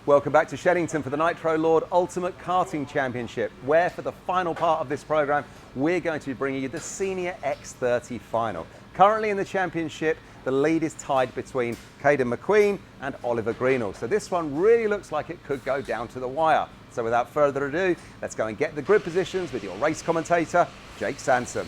Welcome back to Sheddington for the Nitro Lord Ultimate Karting Championship, where for the final part of this program, we're going to be bringing you the Snr X30 Final. Currently in the championship, the lead is tied between Caden McQueen and Oliver Greenall. So this one really looks like it could go down to the wire. So without further ado, let's go and get the grid positions with your race commentator, Jake Sansom.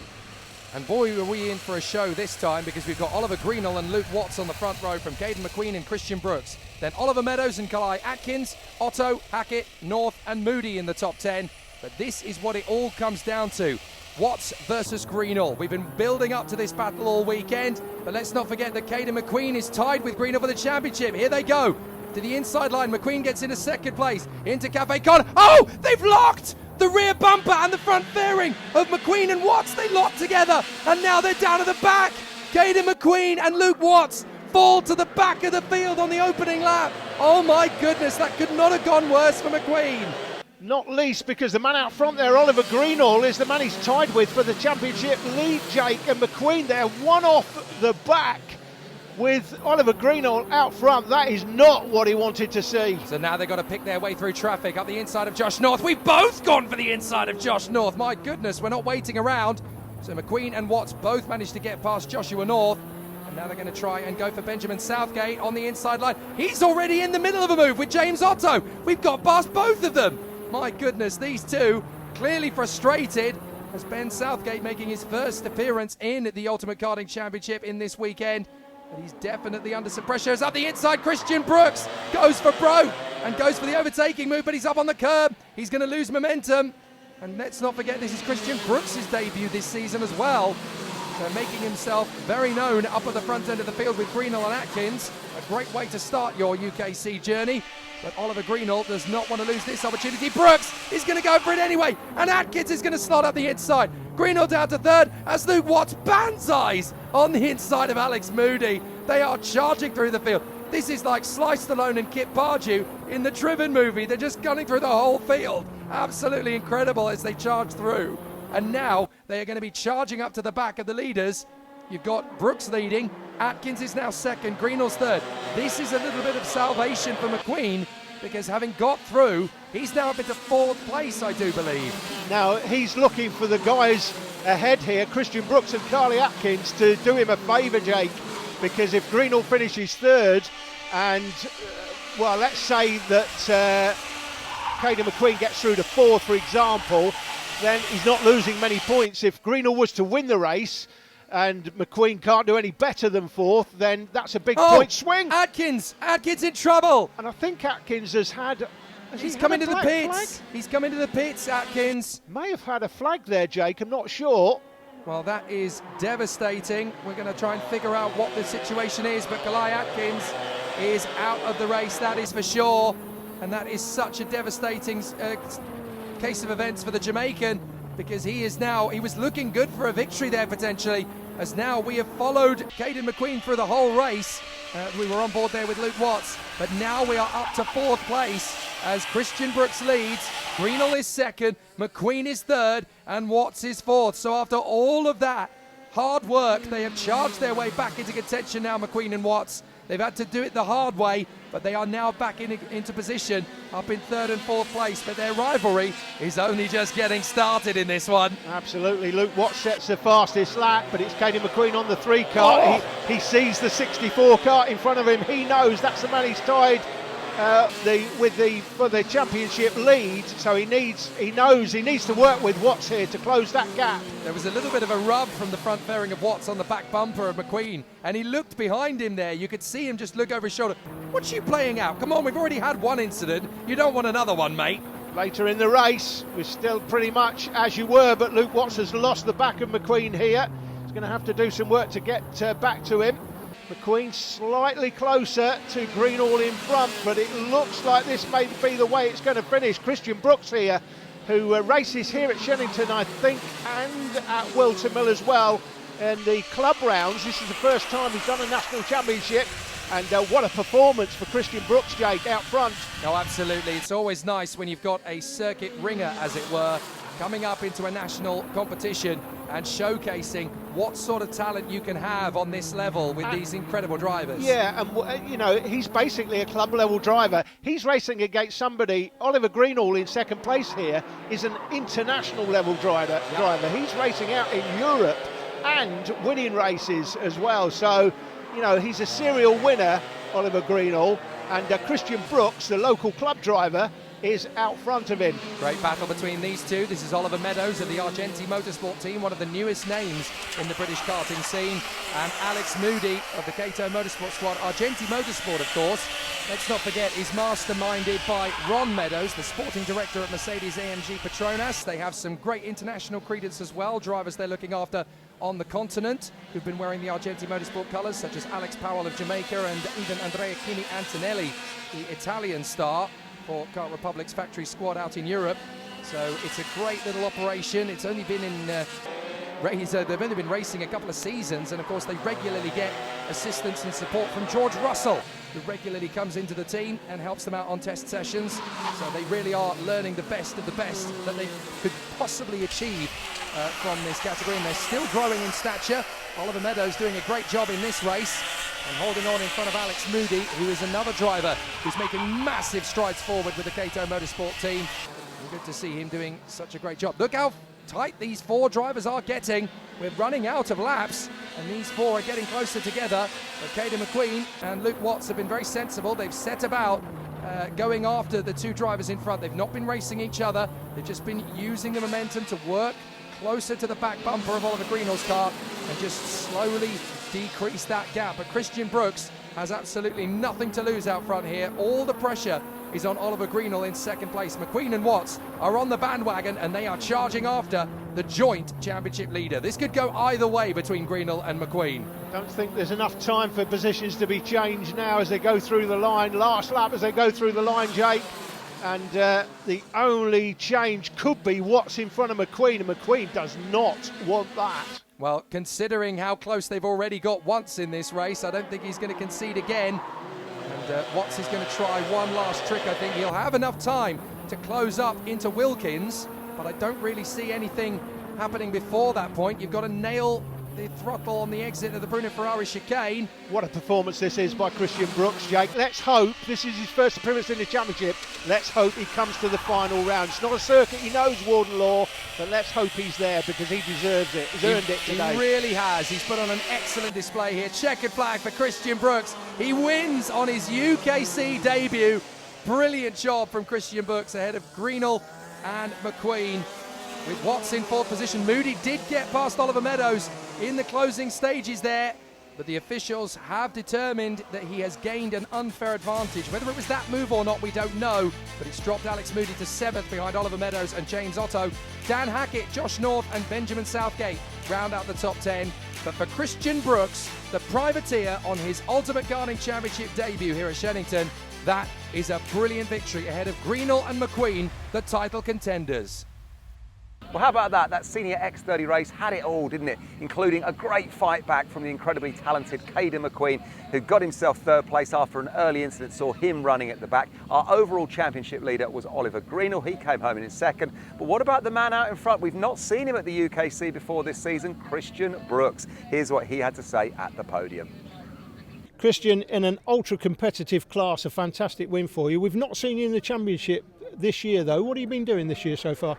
And boy, were we in for a show this time, because we've got Oliver Greenall and Luke Watts on the front row from Caden McQueen and Christian Brooks. Then Oliver Meadows and Kalai Atkins, Otto, Hackett, North and Moody in the top 10. But this is what it all comes down to. Watts versus Greenall. We've been building up to this battle all weekend, but let's not forget that Caden McQueen is tied with Greenall for the championship. Here they go. To the inside line, McQueen gets into second place, into Cafe Con. Oh, they've locked! The rear bumper and the front fairing of McQueen and Watts, they locked together, and now they're down at the back. Caden McQueen and Luke Watts fall to the back of the field on the opening lap. Oh my goodness, that could not have gone worse for McQueen. Not least because the man out front there, Oliver Greenall, is the man he's tied with for the championship lead, Jake, and McQueen there, one off the back with Oliver Greenall out front. That is not what he wanted to see. So now they've got to pick their way through traffic up the inside of Josh North. We've both gone for the inside of Josh North. My goodness, we're not waiting around. So McQueen and Watts both managed to get past Joshua North. And now they're going to try and go for Benjamin Southgate on the inside line. He's already in the middle of a move with James Otto. We've got past both of them. My goodness, these two clearly frustrated, as Ben Southgate making his first appearance in the Ultimate Karting Championship in this weekend. But he's definitely under some pressure. As up the inside, Christian Brooks goes for broke and goes for the overtaking move, but he's up on the curb. He's going to lose momentum. And let's not forget, this is Christian Brooks' debut this season as well. So making himself very known up at the front end of the field with Greenall and Atkins. A great way to start your UKC journey. But Oliver Greenall does not want to lose this opportunity. Brooks is going to go for it anyway. And Atkins is going to slot up the inside. Greenall down to third as Luke Watts banzais on the inside of Alex Moody. They are charging through the field. This is like Sly Stallone and Kit Pardew in the Driven movie. They're just gunning through the whole field. Absolutely incredible as they charge through. And now they are going to be charging up to the back of the leaders. You've got Brooks leading. Atkins is now second, Greenall's third. This is a little bit of salvation for McQueen, because having got through, he's now up into fourth place, I do believe. Now he's looking for the guys ahead here, Christian Brooks and Carly Atkins, to do him a favour, Jake, because if Greenall finishes third and, well, let's say that Caden McQueen gets through to fourth, for example, then he's not losing many points. If Greenall was to win the race and McQueen can't do any better than fourth, then that's a big point swing. Atkins in trouble. And I think Atkins has had... He's coming to the pits. He's coming to the pits, Atkins. May have had a flag there, Jake, I'm not sure. Well, that is devastating. We're going to try and figure out what the situation is, but Kalai Atkins is out of the race, that is for sure. And that is such a devastating case of events for the Jamaican, because he was looking good for a victory there potentially, as now we have followed Caden McQueen through the whole race. We were on board there with Luke Watts, but now we are up to fourth place as Christian Brooks leads, Greenall is second, McQueen is third, and Watts is fourth. So after all of that hard work, they have charged their way back into contention now, McQueen and Watts. They've had to do it the hard way, but they are now back into position, up in third and fourth place. But their rivalry is only just getting started in this one. Absolutely. Luke Watts sets the fastest lap, but it's Caden McQueen on the 3 kart. Oh. He sees the 64 kart in front of him. He knows that's the man he's tied for the championship lead, so he knows he needs to work with Watts here to close that gap. There was a little bit of a rub from the front fairing of Watts on the back bumper of McQueen, and he looked behind him there. You could see him just look over his shoulder. What's you playing out? Come on, we've already had one incident. You don't want another one, mate. Later in the race, we're still pretty much as you were, but Luke Watts has lost the back of McQueen here. He's going to have to do some work to get back to him. McQueen slightly closer to Greenall in front, but it looks like this may be the way it's going to finish. Christian Brooks here, who races here at Sheddington, I think, and at Wilton Mill as well in the club rounds. This is the first time he's done a national championship, and what a performance for Christian Brooks, Jake, out front. Oh, absolutely. It's always nice when you've got a circuit ringer, as it were, coming up into a national competition. and showcasing what sort of talent you can have on this level with these incredible drivers. Yeah, and you know, he's basically a club level driver. He's racing against somebody. Oliver Greenall in second place here is an international level driver. He's racing out in Europe and winning races as well. So, you know, he's a serial winner, Oliver Greenall, and Christian Brooks, the local club driver, is out front of him. Great battle between these two. This is Oliver Meadows of the Argenti Motorsport team, one of the newest names in the British karting scene, and Alex Moody of the Cato Motorsport squad. Argenti Motorsport, of course, let's not forget, is masterminded by Ron Meadows, the sporting director at Mercedes-AMG Petronas. They have some great international credence as well, drivers they're looking after on the continent who've been wearing the Argenti Motorsport colours, such as Alex Powell of Jamaica and even Andrea Chini Antonelli, the Italian star for Kart Republic's factory squad out in Europe. So it's a great little operation. It's only been in they've only been racing a couple of seasons, and of course they regularly get assistance and support from George Russell, who regularly comes into the team and helps them out on test sessions. So they really are learning the best of the best that they could possibly achieve from this category, and they're still growing in stature. Oliver Meadows doing a great job in this race and holding on in front of Alex Moody, who is another driver who's making massive strides forward with the Cato Motorsport team. And good to see him doing such a great job. Look how tight these four drivers are getting. We're running out of laps, and these four are getting closer together. But Caden McQueen and Luke Watts have been very sensible. They've set about going after the two drivers in front. They've not been racing each other. They've just been using the momentum to work closer to the back bumper of Oliver Greenall's car and just slowly decrease that gap. But Christian Brooks has absolutely nothing to lose out front here. All the pressure is on Oliver Greenall in second place. McQueen and Watts are on the bandwagon, and they are charging after the joint championship leader. This could go either way between Greenall and McQueen. Don't think there's enough time for positions to be changed now as they go through the line. Last lap as they go through the line, Jake. And the only change could be Watts in front of McQueen, and McQueen does not want that. Well, considering how close they've already got once in this race, I don't think he's going to concede again. And Watts is going to try one last trick. I think he'll have enough time to close up into Wilkins, but I don't really see anything happening before that point. You've got to nail the throttle on the exit of the Bruno Ferrari chicane. What a performance this is by Christian Brooks, Jake. Let's hope, this is his first appearance in the championship, let's hope he comes to the final round. It's not a circuit he knows, Warden Law, but let's hope he's there because he deserves it. He's earned it today. He really has. He's put on an excellent display here. Checkered flag for Christian Brooks. He wins on his UKC debut. Brilliant job from Christian Brooks ahead of Greenall and McQueen. With Watts in fourth position, Moody did get past Oliver Meadows in the closing stages there, but the officials have determined that he has gained an unfair advantage. Whether it was that move or not, we don't know, but it's dropped Alex Moody to 7th behind Oliver Meadows and James Otto. Dan Hackett, Josh North and Benjamin Southgate round out the top 10. But for Christian Brooks, the privateer on his Ultimate Karting Championship debut here at Shennington, that is a brilliant victory ahead of Greenall and McQueen, the title contenders. Well, how about that? That Snr X30 race had it all, didn't it? Including a great fight back from the incredibly talented Caden McQueen, who got himself third place after an early incident saw him running at the back. Our overall championship leader was Oliver Greenall. He came home in second. But what about the man out in front? We've not seen him at the UKC before this season, Christian Brooks. Here's what he had to say at the podium. Christian, in an ultra-competitive class, a fantastic win for you. We've not seen you in the championship this year, though. What have you been doing this year so far?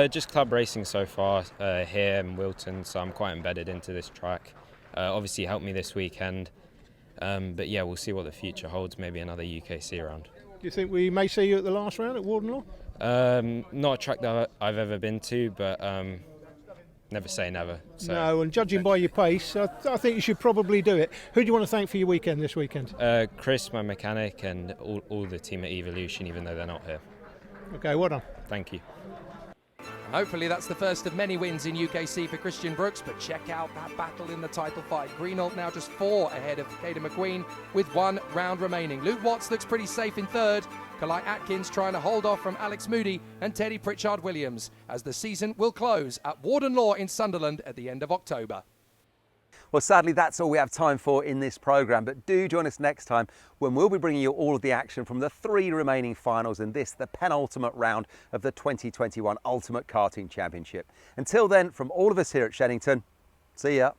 Just club racing so far here in Wilton, so I'm quite embedded into this track. Obviously helped me this weekend, but yeah, we'll see what the future holds, maybe another UKC round. Do you think we may see you at the last round at Warden Law? Not a track that I've ever been to, but never say never. So. No, and judging by your pace, I think you should probably do it. Who do you want to thank for your weekend this weekend? Chris, my mechanic, and all the team at Evolution, even though they're not here. Okay, well done. Thank you. Hopefully that's the first of many wins in UKC for Christian Brooks, but check out that battle in the title fight. Greenall now just 4 ahead of Caden McQueen with 1 round remaining. Luke Watts looks pretty safe in third. Kalai Atkins trying to hold off from Alex Moody and Teddy Pritchard-Williams as the season will close at Warden Law in Sunderland at the end of October. Well, sadly, that's all we have time for in this programme, but do join us next time when we'll be bringing you all of the action from the 3 remaining finals in this, the penultimate round of the 2021 Ultimate Karting Championship. Until then, from all of us here at Shenington, see ya.